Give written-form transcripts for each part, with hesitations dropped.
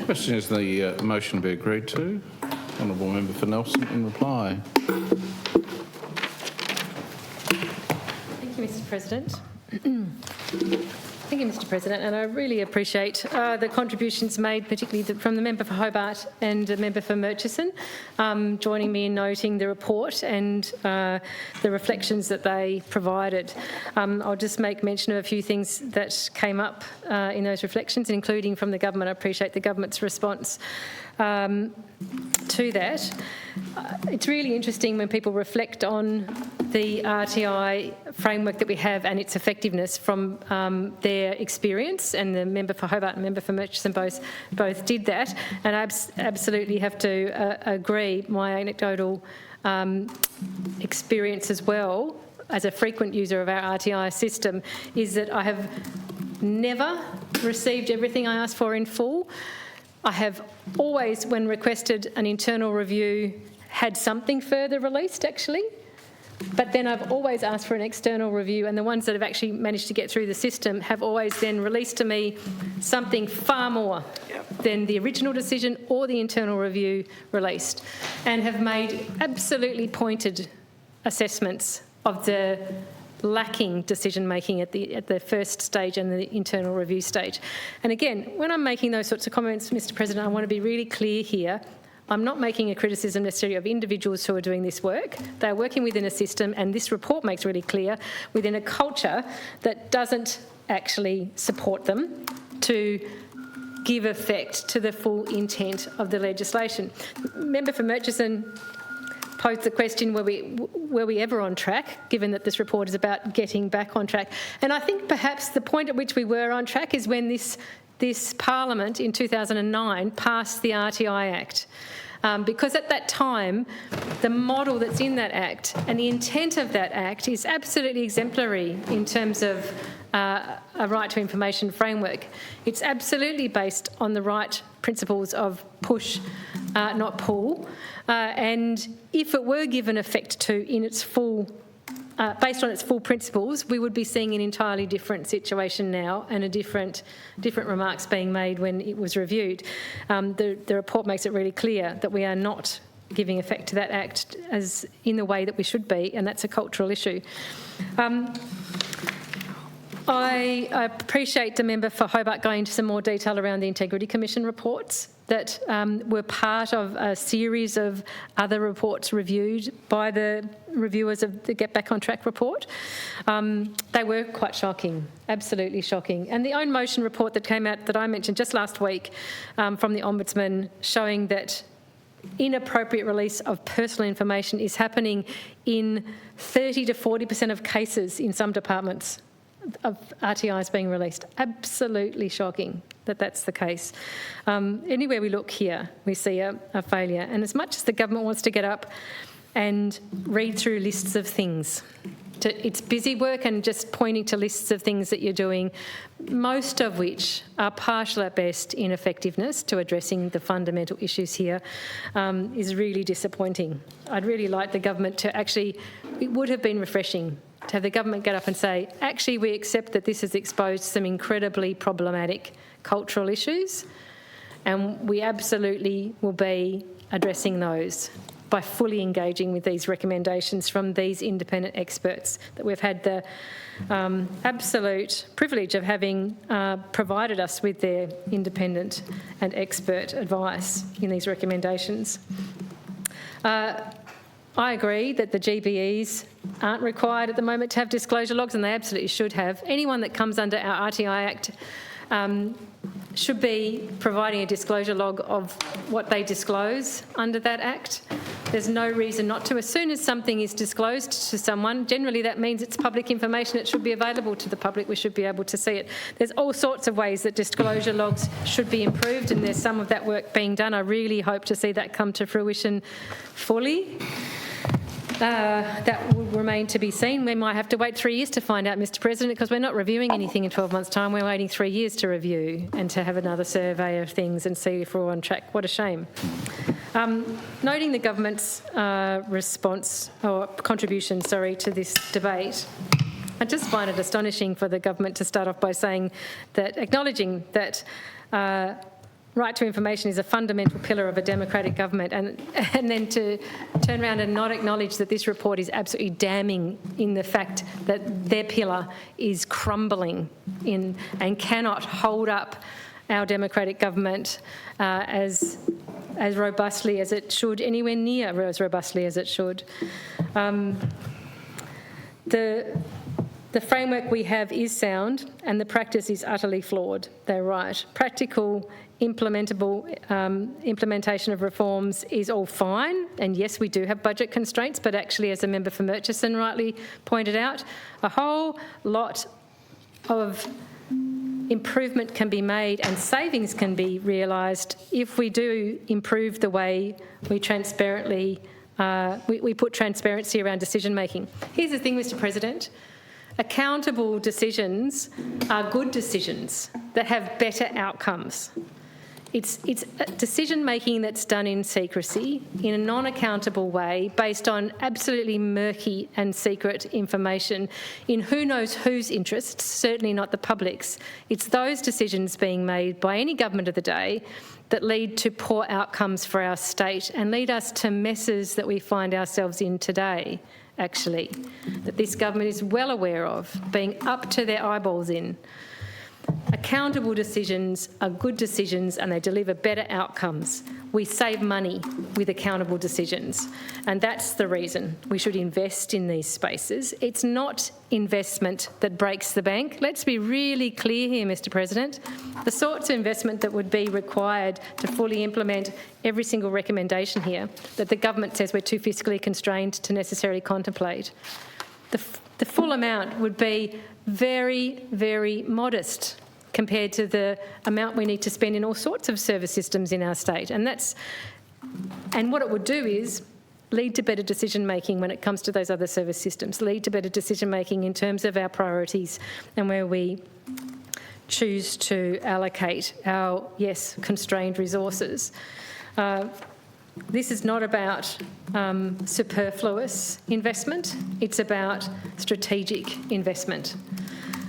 Question is the motion be agreed to. Honourable Member for Nelson in reply. Thank you, Mr. President. Thank you, Mr. President, and I really appreciate the contributions made, particularly from the member for Hobart and the member for Murchison, joining me in noting the report and the reflections that they provided. I'll just make mention of a few things that came up in those reflections, including from the government. I appreciate the government's response to that. It's really interesting when people reflect on the RTI framework that we have and its effectiveness from their experience, and the member for Hobart and member for Murchison both did that, and I absolutely have to agree. My anecdotal experience as well, as a frequent user of our RTI system, is that I have never received everything I asked for in full. I have always, when requested an internal review, had something further released, actually. But then I've always asked for an external review, and the ones that have actually managed to get through the system have always then released to me something far more than the original decision or the internal review released, and have made absolutely pointed assessments of the lacking decision-making at the first stage and the internal review stage. And again, when I'm making those sorts of comments, Mr. President, I want to be really clear here. I'm not making a criticism necessarily of individuals who are doing this work. They're working within a system, and this report makes really clear, within a culture that doesn't actually support them to give effect to the full intent of the legislation. Member for Murchison posed the question, were we ever on track, given that this report is about getting back on track? And I think perhaps the point at which we were on track is when this Parliament in 2009 passed the RTI Act. Because at that time, the model that's in that Act and the intent of that Act is absolutely exemplary in terms of a right to information framework. It's absolutely based on the right principles of push, not pull. And if it were given effect to in its full based on its full principles, we would be seeing an entirely different situation now, and a different remarks being made when it was reviewed. The report makes it really clear that we are not giving effect to that Act as in the way that we should be, and that's a cultural issue. I appreciate the member for Hobart going into some more detail around the Integrity Commission reports that were part of a series of other reports reviewed by the reviewers of the Get Back on Track report. They were quite shocking, absolutely shocking. And the own motion report that came out that I mentioned just last week from the Ombudsman, showing that inappropriate release of personal information is happening in 30 to 40% of cases in some departments of RTIs being released. Absolutely shocking that that's the case. Anywhere we look here, we see a failure. And as much as the government wants to get up and read through lists of things, it's busy work and just pointing to lists of things that you're doing, most of which are partial at best in effectiveness to addressing the fundamental issues here, is really disappointing. I'd really like the government to actually, it would have been refreshing to have the government get up and say, actually, we accept that this has exposed some incredibly problematic cultural issues, and we absolutely will be addressing those by fully engaging with these recommendations from these independent experts that we've had the absolute privilege of having provided us with their independent and expert advice in these recommendations. I agree that the GBEs aren't required at the moment to have disclosure logs, and they absolutely should have. Anyone that comes under our RTI Act should be providing a disclosure log of what they disclose under that Act. There's no reason not to. As soon as something is disclosed to someone, generally that means it's public information. It should be available to the public. We should be able to see it. There's all sorts of ways that disclosure logs should be improved, and there's some of that work being done. I really hope to see that come to fruition fully. That will remain to be seen. We might have to wait 3 years to find out, Mr. President, because we're not reviewing anything in 12 months' time. We're waiting 3 years to review and to have another survey of things and see if we're on track. What a shame. Noting the government's response or contribution, to this debate, I just find it astonishing for the government to start off by saying that, acknowledging that right to information is a fundamental pillar of a democratic government, and then to turn around and not acknowledge that this report is absolutely damning in the fact that their pillar is crumbling in and cannot hold up our democratic government as robustly as it should, anywhere near as robustly as it should. The framework we have is sound and the practice is utterly flawed. They're right. Practical, implementation of reforms is all fine, and yes, we do have budget constraints, but actually, as the member for Murchison rightly pointed out, a whole lot of improvement can be made and savings can be realised if we do improve the way we transparently we put transparency around decision making. Here's the thing, Mr. President. Accountable decisions are good decisions that have better outcomes. It's decision-making that's done in secrecy, in a non-accountable way, based on absolutely murky and secret information in who knows whose interests, certainly not the public's. It's those decisions being made by any government of the day that lead to poor outcomes for our state and lead us to messes that we find ourselves in today, actually, that this government is well aware of, being up to their eyeballs in. Accountable decisions are good decisions and they deliver better outcomes. We save money with accountable decisions, and that's the reason we should invest in these spaces. It's not investment that breaks the bank. Let's be really clear here, Mr. President. The sorts of investment that would be required to fully implement every single recommendation here that the government says we're too fiscally constrained to necessarily contemplate, the full amount would be very, very modest compared to the amount we need to spend in all sorts of service systems in our state. And what it would do is lead to better decision making when it comes to those other service systems, lead to better decision making in terms of our priorities and where we choose to allocate our, yes, constrained resources. This is not about superfluous investment, it's about strategic investment.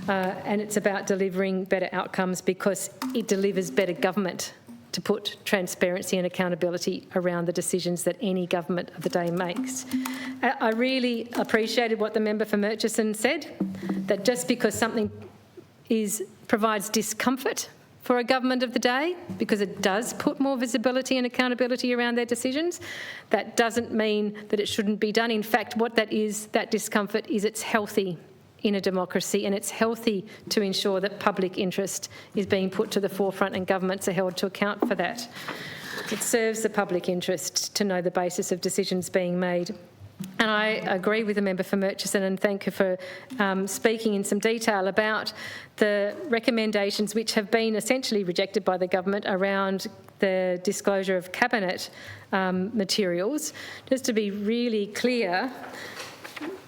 And it's about delivering better outcomes because it delivers better government to put transparency and accountability around the decisions that any government of the day makes. I really appreciated what the member for Murchison said, that just because something provides discomfort for a government of the day, because it does put more visibility and accountability around their decisions, that doesn't mean that it shouldn't be done. In fact, what that is, that discomfort is it's healthy in a democracy, and it's healthy to ensure that public interest is being put to the forefront and governments are held to account for that. It serves the public interest to know the basis of decisions being made. And I agree with the member for Murchison and thank her for speaking in some detail about the recommendations which have been essentially rejected by the government around the disclosure of cabinet materials. Just to be really clear,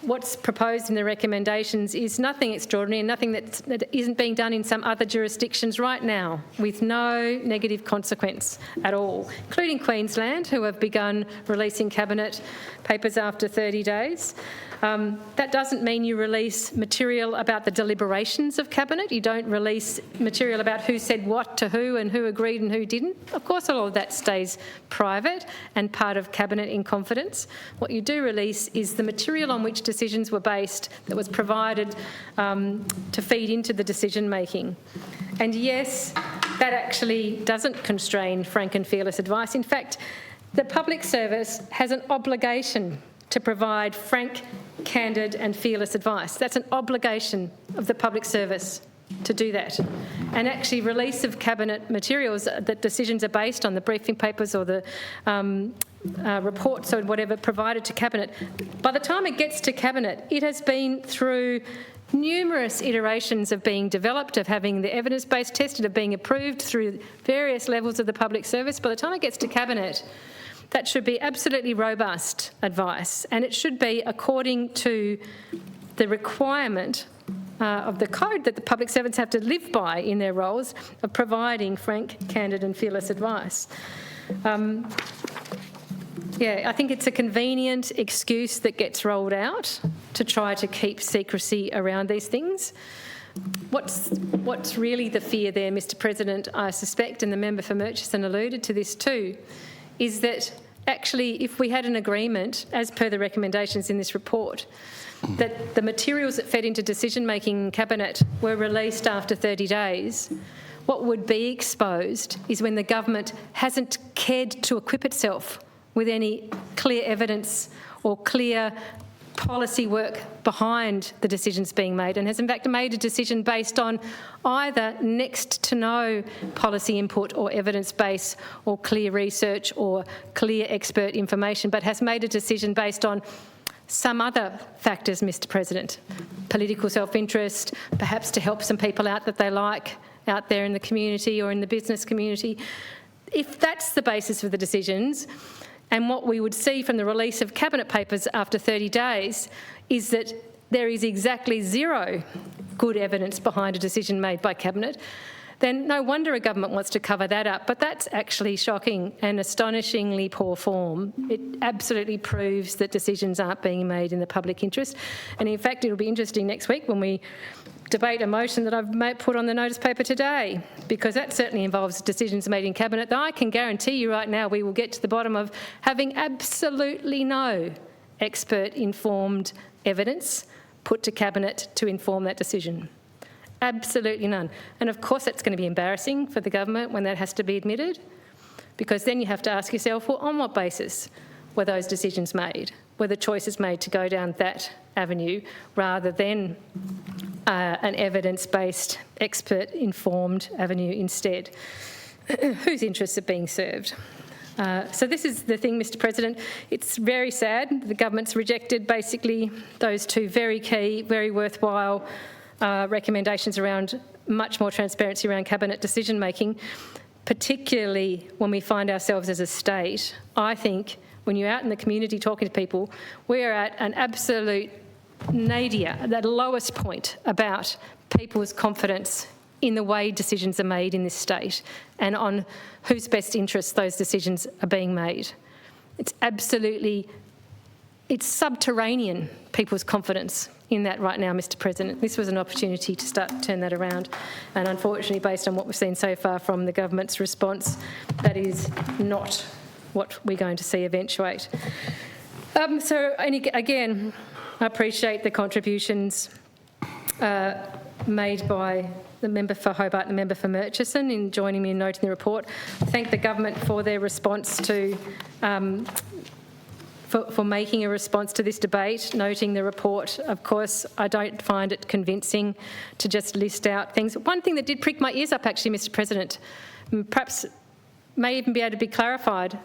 what's proposed in the recommendations is nothing extraordinary and nothing that isn't being done in some other jurisdictions right now, with no negative consequence at all, including Queensland, who have begun releasing cabinet papers after 30 days. That doesn't mean you release material about the deliberations of cabinet. You don't release material about who said what to who and who agreed and who didn't. Of course, all of that stays private and part of cabinet in confidence. What you do release is the material on which decisions were based that was provided to feed into the decision making. And yes, that actually doesn't constrain frank and fearless advice. In fact, the public service has an obligation to provide frank, candid and fearless advice. That's an obligation of the public service to do that. And actually release of cabinet materials that decisions are based on, the briefing papers or the reports or whatever provided to cabinet, by the time it gets to cabinet, it has been through numerous iterations of being developed, of having the evidence base tested, of being approved through various levels of the public service. By the time it gets to cabinet, that should be absolutely robust advice, and it should be according to the requirement of the code that the public servants have to live by in their roles of providing frank, candid and fearless advice. I think it's a convenient excuse that gets rolled out to try to keep secrecy around these things. what's really the fear there, Mr President, I suspect, and the member for Murchison alluded to this too, is that actually if we had an agreement, as per the recommendations in this report, that the materials that fed into decision-making in Cabinet were released after 30 days, what would be exposed is when the government hasn't cared to equip itself with any clear evidence or clear policy work behind the decisions being made, and has in fact made a decision based on either next to no policy input or evidence base or clear research or clear expert information, but has made a decision based on some other factors, Mr President. Political self-interest, perhaps to help some people out that they like out there in the community or in the business community. If that's the basis for the decisions, and what we would see from the release of Cabinet papers after 30 days is that there is exactly zero good evidence behind a decision made by Cabinet, then no wonder a government wants to cover that up. But that's actually shocking and astonishingly poor form. It absolutely proves that decisions aren't being made in the public interest. And in fact, it'll be interesting next week when we debate a motion that I've put on the notice paper today, because that certainly involves decisions made in Cabinet that I can guarantee you right now we will get to the bottom of having absolutely no expert-informed evidence put to Cabinet to inform that decision. Absolutely none. And of course that's going to be embarrassing for the government when that has to be admitted, because then you have to ask yourself, well, on what basis were those decisions made? Were the choices made to go down that avenue rather than an evidence-based, expert-informed avenue instead? Whose interests are being served? So this is the thing, Mr President. It's very sad the government's rejected basically those two very key, very worthwhile recommendations around much more transparency around Cabinet decision-making, particularly when we find ourselves as a state. I think when you're out in the community talking to people, we're at an absolute nadir, that lowest point about people's confidence in the way decisions are made in this state and on whose best interests those decisions are being made. It's subterranean, people's confidence in that right now, Mr President. This was an opportunity to start to turn that around. And unfortunately, based on what we've seen so far from the government's response, that is not what we're going to see eventuate. Again, I appreciate the contributions made by the member for Hobart and the member for Murchison in joining me in noting the report. I thank the government for their response to for making a response to this debate, noting the report. Of course, I don't find it convincing to just list out things. One thing that did prick my ears up, actually, Mr President, perhaps may even be able to be clarified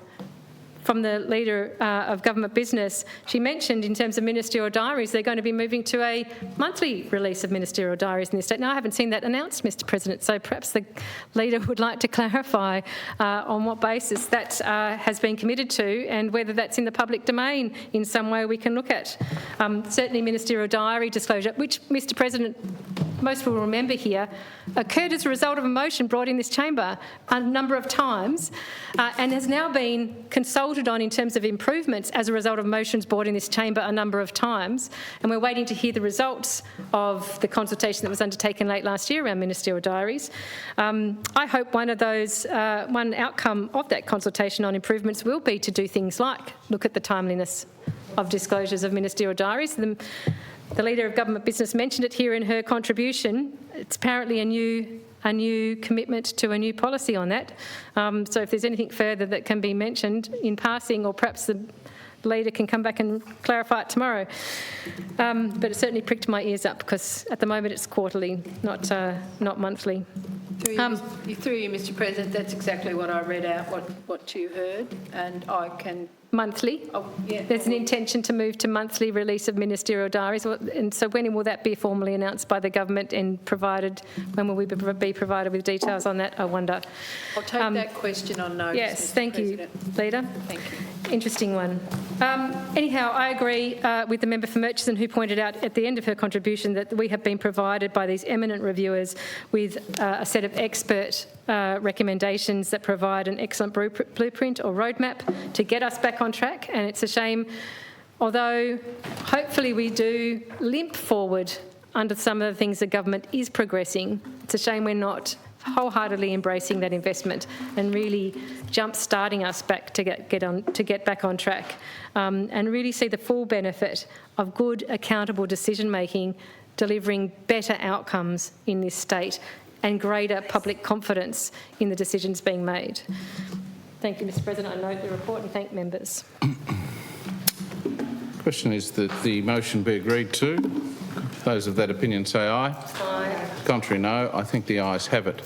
from the Leader of Government Business. She mentioned in terms of ministerial diaries, they're going to be moving to a monthly release of ministerial diaries in the state. Now, I haven't seen that announced, Mr President, so perhaps the Leader would like to clarify on what basis that has been committed to and whether that's in the public domain in some way we can look at. Certainly ministerial diary disclosure, which, Mr President, most will remember here, occurred as a result of a motion brought in this chamber a number of times and has now been consulted on in terms of improvements as a result of motions brought in this chamber a number of times. And we're waiting to hear the results of the consultation that was undertaken late last year around ministerial diaries. I hope one outcome of that consultation on improvements will be to do things like look at the timeliness of disclosures of ministerial diaries. The Leader of Government Business mentioned it here in her contribution. It's apparently a new commitment to a new policy on that. So if there's anything further that can be mentioned in passing, or perhaps the Leader can come back and clarify it tomorrow. But it certainly pricked my ears up because at the moment it's quarterly, not monthly. Through you, Mr President, that's exactly what I read out, what you heard, and I can... Monthly? Oh, yeah. There's an intention to move to monthly release of ministerial diaries. And so when will that be formally announced by the government and provided, when will we be provided with details on that, I wonder? I'll take that question on notice. Yes, thank you, Leader. Thank you. Interesting one. Anyhow, I agree with the member for Murchison who pointed out at the end of her contribution that we have been provided by these eminent reviewers with a set of expert recommendations that provide an excellent blueprint or roadmap to get us back on track. And it's a shame, although hopefully we do limp forward under some of the things the government is progressing. It's a shame we're not wholeheartedly embracing that investment and really jump-starting us back to get back on track, and really see the full benefit of good, accountable decision-making, delivering better outcomes in this state and greater public confidence in the decisions being made. Thank you, Mr. President. I note the report and thank members. Question is that the motion be agreed to. Those of that opinion say aye. Aye. Contrary, no. I think the ayes have it.